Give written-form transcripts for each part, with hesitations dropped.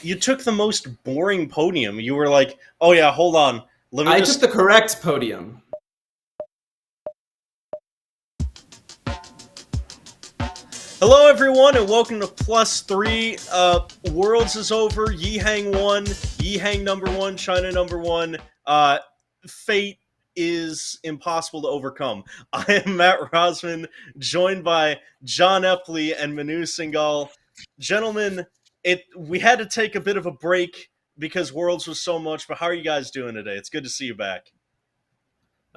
You took the most boring podium. You were like, "Oh yeah, hold on. Let me I took just." the correct podium. Hello, everyone, and welcome to Plus Three. Worlds is over. Yi Hang won. Yi Hang number one. China number one. Fate is impossible to overcome. I am Matt Rosman, joined by John Epley and Manu Singhal. Gentlemen, we had to take a bit of a break because Worlds was so much. But how are you guys doing today? It's good to see you back.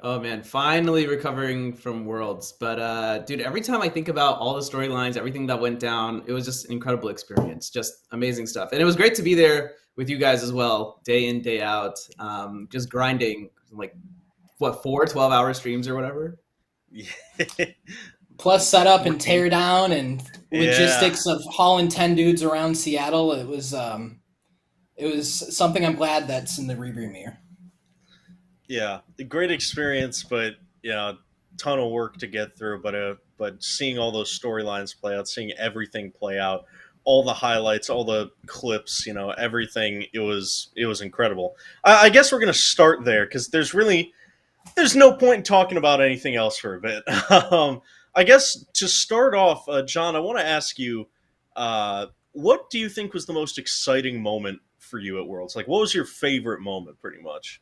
Oh man, finally recovering from Worlds. But dude, every time I think about all the storylines, everything that went down, it was just an incredible experience. Just amazing stuff. And it was great to be there with you guys as well, day in, day out. Just grinding like what, 4 12-hour streams or whatever. Plus setup and Working. tear down and Yeah. logistics of hauling 10 dudes around Seattle. It was something I'm glad that's in the rearview mirror. Yeah, a great experience, but yeah, ton of work to get through. But seeing all those storylines play out, seeing everything play out, all the highlights, all the clips, everything. It was incredible. I guess we're gonna start there because there's no point in talking about anything else for a bit. I guess to start off, John, I want to ask you, what do you think was the most exciting moment for you at Worlds? Like, what was your favorite moment, pretty much?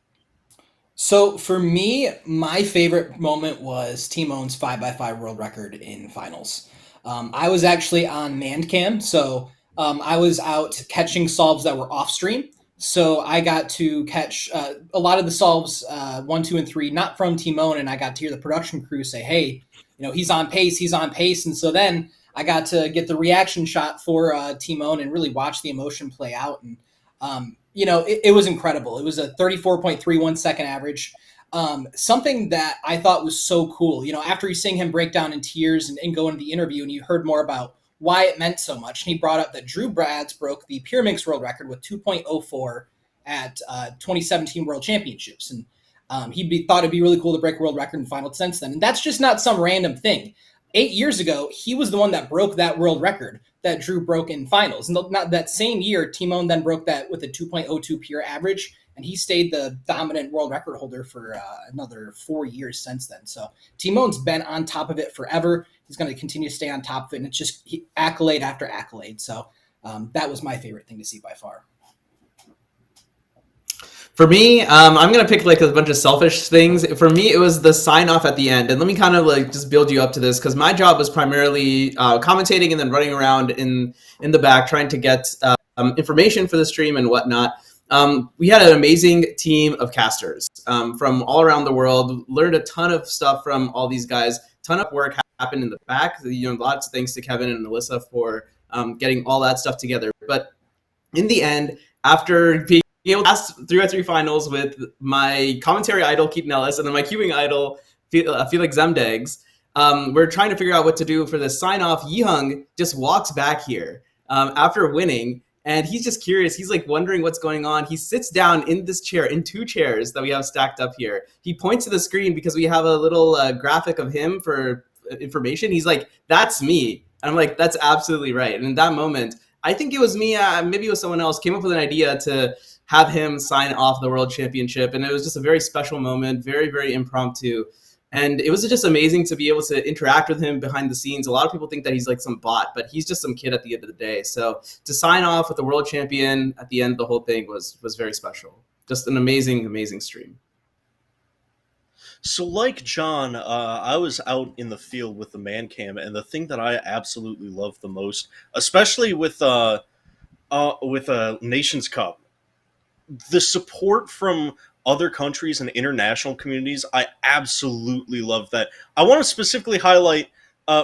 So for me, my favorite moment was Team Own's 5x5 world record in finals. I was actually on manned cam, so I was out catching solves that were off stream. So I got to catch a lot of the solves, one, two, and three, not from Team Own, and I got to hear the production crew say, "Hey, he's on pace, he's on pace." And so then I got to get the reaction shot for Team Own and really watch the emotion play out. And it was incredible. It was a 34.31 second average. Something that I thought was so cool. After you seeing him break down in tears and go into the interview, and you heard more about why it meant so much, and he brought up that Drew Brads broke the Pyramix world record with 2.04 at 2017 World Championships, and thought it'd be really cool to break a world record in finals since then. And that's just not some random thing. 8 years ago, he was the one that broke that world record that Drew broke in finals. And not that same year, Timon then broke that with a 2.02 pure average, and he stayed the dominant world record holder for another 4 years since then. So Timon's been on top of it forever. He's going to continue to stay on top of it, and it's just accolade after accolade. So that was my favorite thing to see by far. For me, I'm gonna pick like a bunch of selfish things. For me, it was the sign off at the end, and let me kind of like just build you up to this because my job was primarily commentating and then running around in the back trying to get information for the stream and whatnot. We had an amazing team of casters from all around the world. Learned a ton of stuff from all these guys. Ton of work happened in the back. Lots of thanks to Kevin and Melissa for getting all that stuff together. But in the end, after being able to pass 3x3 finals with my commentary idol, Keaton Ellis, and then my cubing idol, Felix Zemdegs, we're trying to figure out what to do for the sign-off. Yihung just walks back here after winning, and he's just curious. He's like wondering what's going on. He sits down in this chair, in two chairs that we have stacked up here. He points to the screen because we have a little graphic of him for information. He's like, "That's me." And I'm like, "That's absolutely right." And in that moment, I think it was me, maybe it was someone else, came up with an idea to have him sign off the world championship. And it was just a very special moment, very, very impromptu. And it was just amazing to be able to interact with him behind the scenes. A lot of people think that he's like some bot, but he's just some kid at the end of the day. So to sign off with the world champion at the end of the whole thing was very special. Just an amazing, amazing stream. So, like John, I was out in the field with the man cam, and the thing that I absolutely love the most, especially with a Nations Cup, the support from other countries and international communities, I absolutely love that. I want to specifically highlight,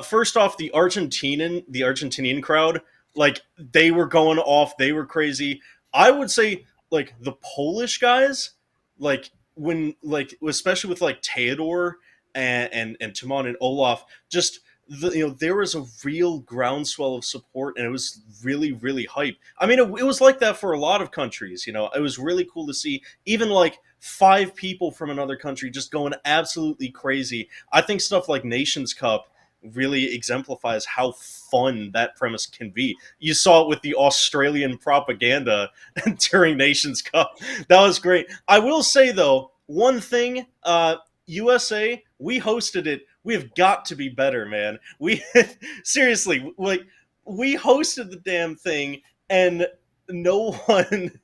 first off, the Argentinian crowd. Like, they were going off, they were crazy. I would say, like, the Polish guys, like, when, like, especially with like Theodore and Timon and Olaf, just there was a real groundswell of support, and it was really, really hype. I mean, it was like that for a lot of countries. It was really cool to see even like five people from another country just going absolutely crazy. I think stuff like Nations Cup really exemplifies how fun that premise can be. You saw it with the Australian propaganda during Nations Cup. That was great. I will say though, one thing, USA, we hosted it. We have got to be better, man. We seriously, like, we hosted the damn thing, and no one,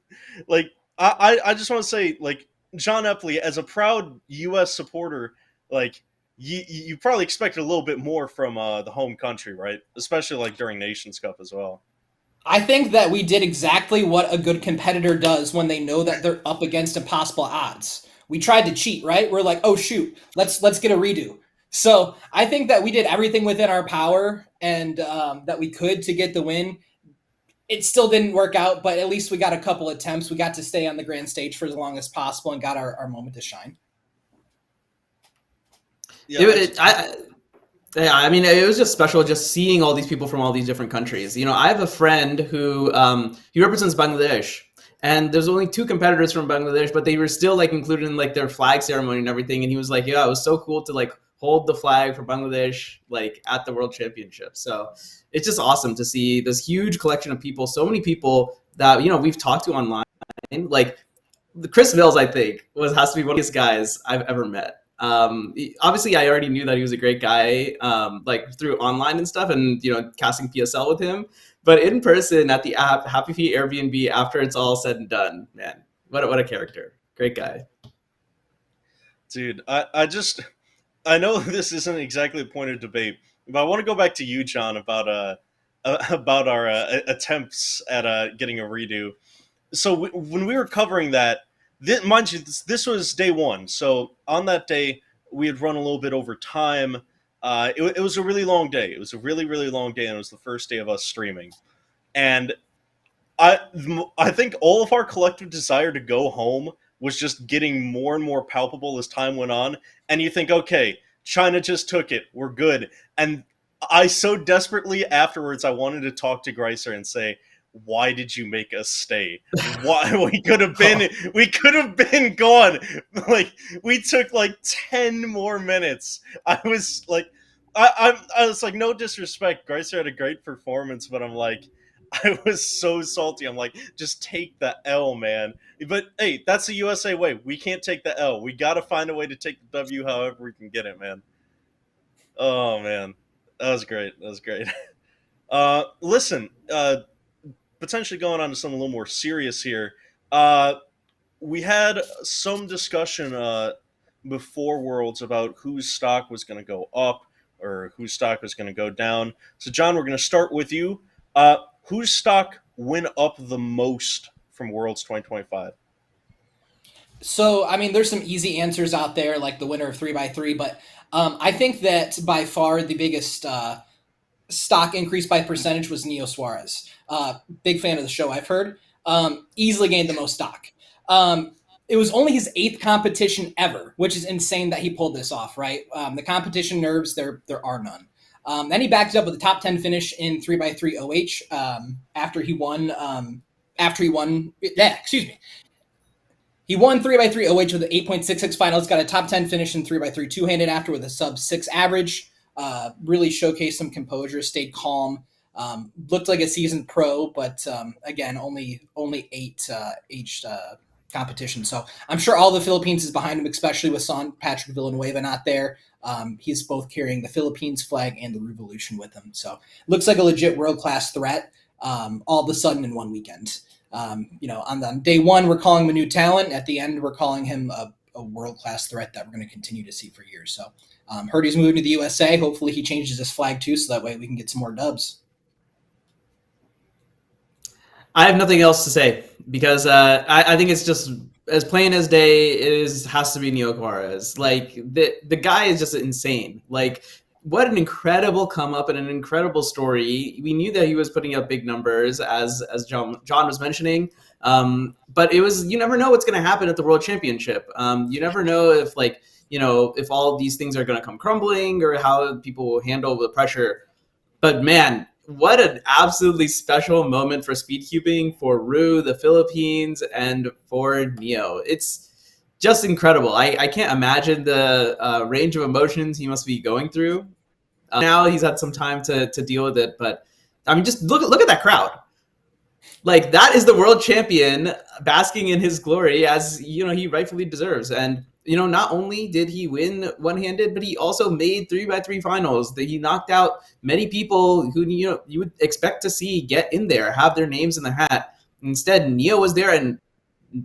like, I just want to say, like, John Epley, as a proud U.S. supporter, like, you probably expected a little bit more from the home country, right? Especially like during Nations Cup as well. I think that we did exactly what a good competitor does when they know that they're up against impossible odds. We tried to cheat, right? We're like, oh shoot, let's get a redo. So I think that we did everything within our power and that we could to get the win. It still didn't work out, but at least we got a couple attempts. We got to stay on the grand stage for as long as possible and got our moment to shine. Yeah, Yeah, I mean, it was just special just seeing all these people from all these different countries. You know, I have a friend who he represents Bangladesh, and there's only 2 competitors from Bangladesh, but they were still like included in like their flag ceremony and everything. And he was like, "Yeah, it was so cool to like hold the flag for Bangladesh like at the World Championship." So it's just awesome to see this huge collection of people, so many people that we've talked to online, like Chris Mills, I think, has to be one of the biggest guys I've ever met. Obviously, I already knew that he was a great guy, like through online and stuff, and casting PSL with him. But in person at the Happy Feet Airbnb, after it's all said and done, man, what a character, great guy. dude, I know this isn't exactly a point of debate, but I want to go back to you, John, about our attempts at getting a redo. So when we were covering that, mind you, this was day one. So on that day, we had run a little bit over time. It was a really long day. It was a really, really long day, and it was the first day of us streaming. And I I think all of our collective desire to go home was just getting more and more palpable as time went on. And you think, okay, China just took it. We're good. And I so desperately afterwards I wanted to talk to Greiser and say, why did you make us stay? Why we could have been gone. Like, we took like 10 more minutes. I was like, I was like, no disrespect, Greiser had a great performance, but I'm like, I was so salty. I'm like, just take the L, man. But hey, that's the USA way. We can't take the L. We got to find a way to take the W however we can get it, man. Oh man, that was great. That was great. Listen, potentially going on to something a little more serious here. Uh, we had some discussion before Worlds about whose stock was going to go up or whose stock was going to go down. So, John, we're going to start with you. Whose stock went up the most from Worlds 2025? So, I mean, there's some easy answers out there, like the winner of 3x3, but I think that by far the biggest stock increase by percentage was Neo Suarez. Big fan of the show, I've heard. Easily gained the most stock. It was only his 8th competition ever, which is insane that he pulled this off, right? The competition nerves, there are none. Then he backed it up with a top 10 finish in 3x3 OH after he won. Excuse me. He won 3x3 OH with an 8.66 finals, got a top 10 finish in 3x3 two-handed after with a sub-6 average. Really showcased some composure, stayed calm. Looked like a seasoned pro, but again, only 8 competition. So I'm sure all the Philippines is behind him, especially with Son Patrick Villanueva not there. He's both carrying the Philippines flag and the Revolution with him. So looks like a legit world-class threat all of a sudden in one weekend. On day one, we're calling him a new talent. At the end, we're calling him a world-class threat that we're going to continue to see for years. So heard he's moving to the USA. Hopefully he changes his flag too, so that way we can get some more dubs. I have nothing else to say because I think it's just as plain as day. Has to be Neo Juarez. Like the guy is just insane. Like what an incredible come up and an incredible story. We knew that he was putting up big numbers as John was mentioning. But it was, you never know what's going to happen at the World Championship. You never know if if all of these things are going to come crumbling or how people will handle the pressure. But man, what an absolutely special moment for speed cubing, for Rue, the Philippines, and for Neo. It's just incredible. I can't imagine the range of emotions he must be going through. Now he's had some time to deal with it, but I mean, just look at that crowd. Like, that is the world champion basking in his glory, as he rightfully deserves. And not only did he win one-handed, but he also made 3x3 finals. That he knocked out many people who you would expect to see get in there, have their names in the hat. Instead, Neo was there, and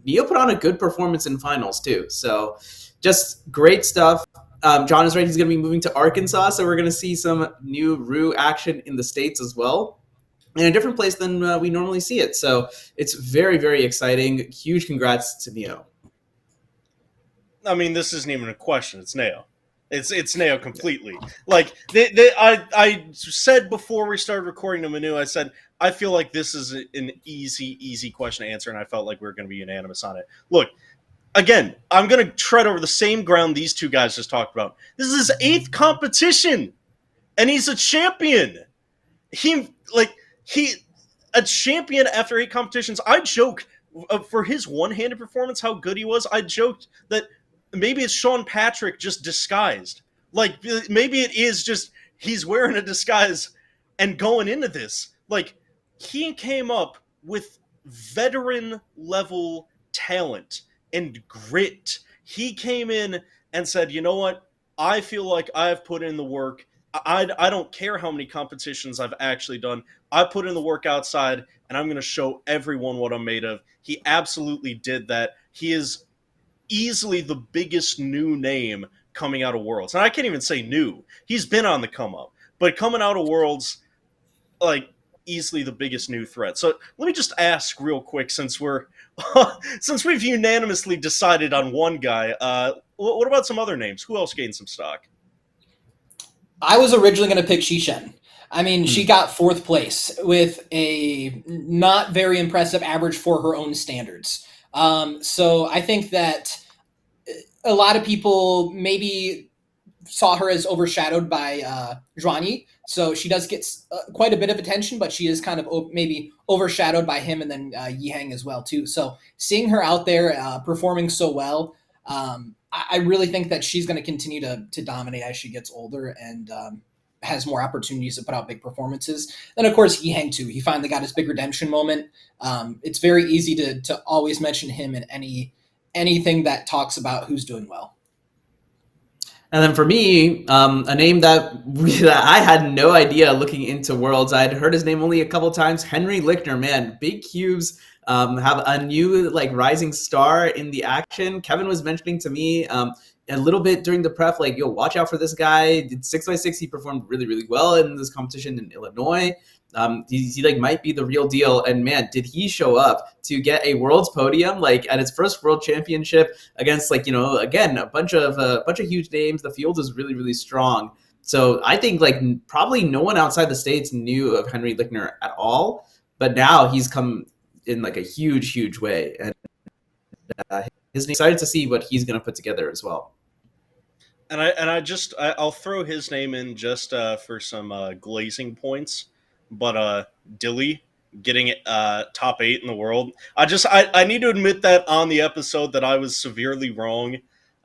Neo put on a good performance in finals too. So just great stuff. John is right. He's going to be moving to Arkansas, so we're going to see some new Rue action in the States as well, in a different place than we normally see it. So it's very, very exciting. Huge congrats to Neo. I mean, this isn't even a question. It's Neo. It's Neo completely. Like I said before we started recording to Manu, I said I feel like this is an easy question to answer, and I felt like we were going to be unanimous on it. Look, again, I'm going to tread over the same ground these two guys just talked about. This is his 8th competition, and he's a champion. He a champion after 8 competitions. I joke for his one-handed performance, how good he was. I joked that maybe it's Sean Patrick just disguised. Like, maybe it is just he's wearing a disguise and going into this. Like, he came up with veteran level talent and grit. He came in and said, you know what? I feel like I've put in the work. I don't care how many competitions I've actually done. I put in the work outside, and I'm going to show everyone what I'm made of. He absolutely did that. He is easily the biggest new name coming out of Worlds. And I can't even say new. He's been on the come up. But coming out of Worlds, like, easily the biggest new threat. So let me just ask real quick, since we've unanimously decided on one guy, what about some other names? Who else gained some stock? I was originally going to pick Shishen. I mean, she got 4th place with a not very impressive average for her own standards. So I think that a lot of people maybe saw her as overshadowed by Zhuanyi. So she does get quite a bit of attention, but she is kind of maybe overshadowed by him and then Yihang as well too. So seeing her out there performing so well, I really think that she's going to continue to dominate as she gets older and has more opportunities to put out big performances. Then, of course, Yihang too. He finally got his big redemption moment. It's very easy to always mention him in anything that talks about who's doing well. And then for me, a name that I had no idea looking into Worlds. I'd heard his name only a couple times. Henry Lichtner, man, big cubes. Have a new rising star in the action. Kevin was mentioning to me a little bit during the prep, like, yo, watch out for this guy. Did 6x6, he performed really, really well in this competition in Illinois. He might be the real deal. And man, did he show up to get a Worlds podium at his first World Championship against again a bunch of huge names. The field is really, really strong. So I think probably no one outside the States knew of Henry Lichtner at all, but now he's come in a huge way, and excited to see what he's going to put together as well. And I'll throw his name in just for some glazing points, but Dilly getting top 8 in the world. I need to admit that on the episode that I was severely wrong.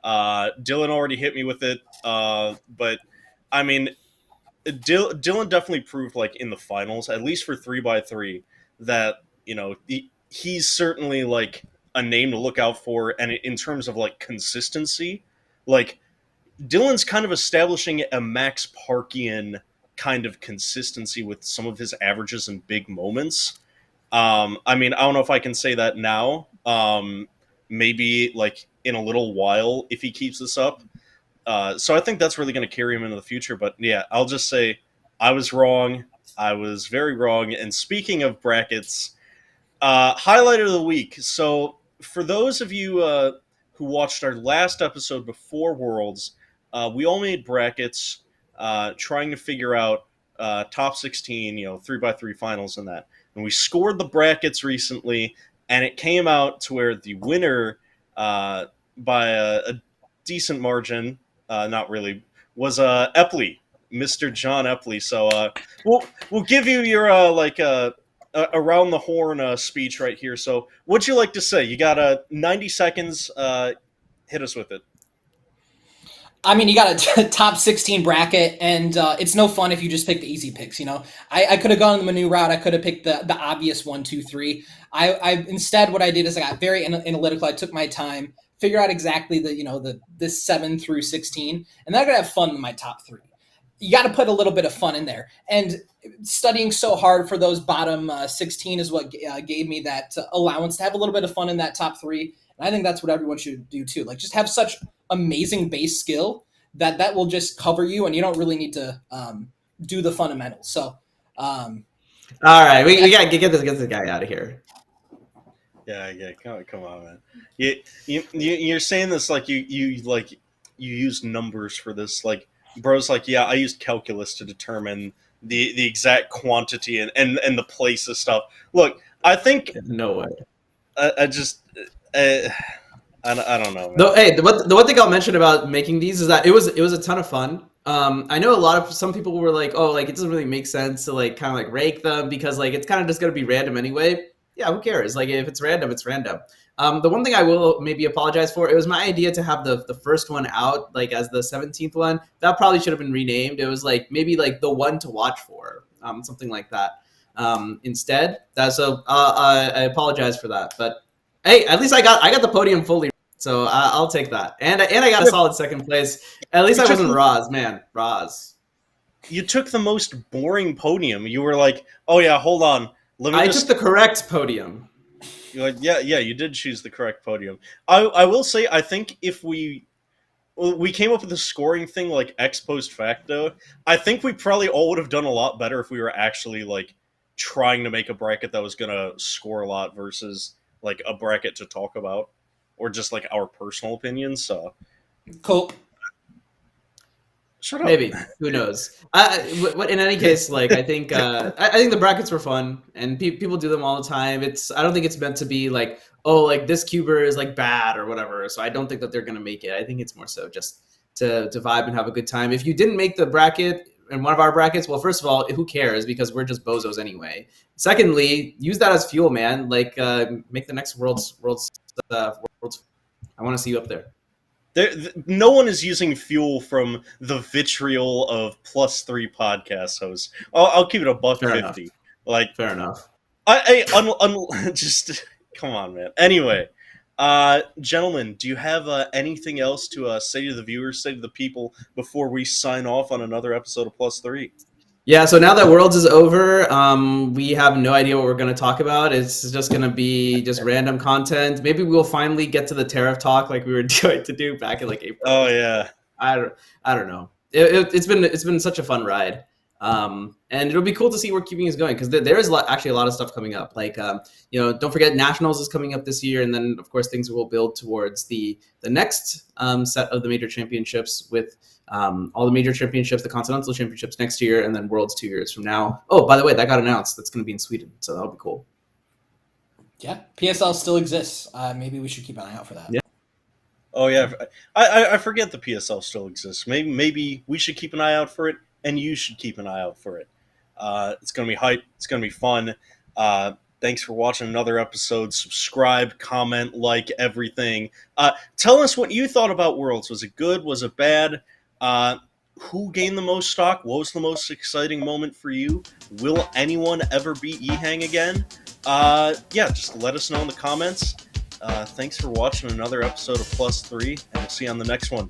Dylan already hit me with it, but I mean, Dylan definitely proved in the finals, at least for 3x3, that he's certainly a name to look out for, and in terms of consistency, Dylan's kind of establishing a Max Parkian kind of consistency with some of his averages and big moments. I mean, I don't know if I can say that now. Maybe in a little while if he keeps this up. So I think that's really going to carry him into the future. But yeah, I'll just say I was wrong. I was very wrong. And speaking of brackets, highlight of the week. So for those of you who watched our last episode before Worlds, we all made brackets trying to figure out top 16, 3x3 finals and that. And we scored the brackets recently, and it came out to where the winner by a decent margin, not really, was Epley, Mr. John Epley. So we'll give you your around the horn speech right here. So what'd you like to say? You got 90 seconds. Hit us with it. I mean, you got a top 16 bracket, and it's no fun if you just pick the easy picks. I could have gone the Manu route. I could have picked the obvious 1, 2, 3. I instead what I did is I got very analytical. I took my time, figure out exactly the 7 through 16, and then I gotta have fun in my top 3. You got to put a little bit of fun in there, and studying so hard for those bottom 16 is what gave me that allowance to have a little bit of fun in that top 3. And I think that's what everyone should do too. Like, just have such amazing base skill that will just cover you, and you don't really need to do the fundamentals. So, All right, we got to get this guy out of here. Yeah. Come on, man. You're saying this like you use numbers for this. Like, bro's like, yeah, I used calculus to determine the exact quantity and the place of stuff. Look, I think No way. I just I don't know, man. No, hey, the one thing I'll mention about making these is that it was a ton of fun. I know some people were like, oh, like it doesn't really make sense to like kind of like rank them because like it's kind of just gonna be random anyway. Yeah, who cares? Like if it's random, it's random. The one thing I will maybe apologize for, it was my idea to have the first one out like as the 17th one. That probably should have been renamed. It was like maybe like the one to watch for, something like that. Instead, I apologize for that. But hey, at least I got the podium fully. So I'll take that, and I got a solid second place. At least I wasn't Roz, man. Roz. You took the most boring podium. You were like, oh yeah, hold on. I took the correct podium. You're like, yeah, you did choose the correct podium. I will say, I think if we came up with a scoring thing like ex post facto, I think we probably all would have done a lot better if we were actually like trying to make a bracket that was gonna score a lot versus like a bracket to talk about, or just like our personal opinions. So, cool. Shut up. Maybe, who knows? In any case, like I think the brackets were fun, and people do them all the time. I don't think it's meant to be like, oh, like this cuber is like bad or whatever. So I don't think that they're gonna make it. I think it's more so just to vibe and have a good time. If you didn't make the bracket in one of our brackets, well, first of all, who cares? Because we're just bozos anyway. Secondly, use that as fuel, man. Like make the next world's. I want to see you up there. No one is using fuel from the vitriol of +3 podcast hosts. I'll keep it a buck Fair 50. Enough. Like, fair enough. Just come on, man. Anyway, gentlemen, do you have anything else to say to the viewers, say to the people before we sign off on another episode of +3? Yeah, so now that Worlds is over, we have no idea what we're going to talk about. It's just going to be just random content. Maybe we'll finally get to the tariff talk like we were going to do back in like April. Oh yeah, I don't know. It's been such a fun ride, and it'll be cool to see where cubing is going because there is actually a lot of stuff coming up. Like don't forget Nationals is coming up this year, and then of course things will build towards the next set of the major championships with. All the major championships, the continental championships next year, and then Worlds 2 years from now. Oh, by the way, that got announced. That's going to be in Sweden, so that'll be cool. Yeah, PSL still exists. Maybe we should keep an eye out for that. Yeah. Oh yeah, I forget the PSL still exists. Maybe we should keep an eye out for it, and you should keep an eye out for it. It's going to be hype. It's going to be fun. Thanks for watching another episode. Subscribe, comment, like everything. Tell us what you thought about Worlds. Was it good? Was it bad? Who gained the most stock? What was the most exciting moment for you? Will anyone ever beat Yihang again? Just let us know in the comments. Thanks for watching another episode of +3, and we'll see you on the next one.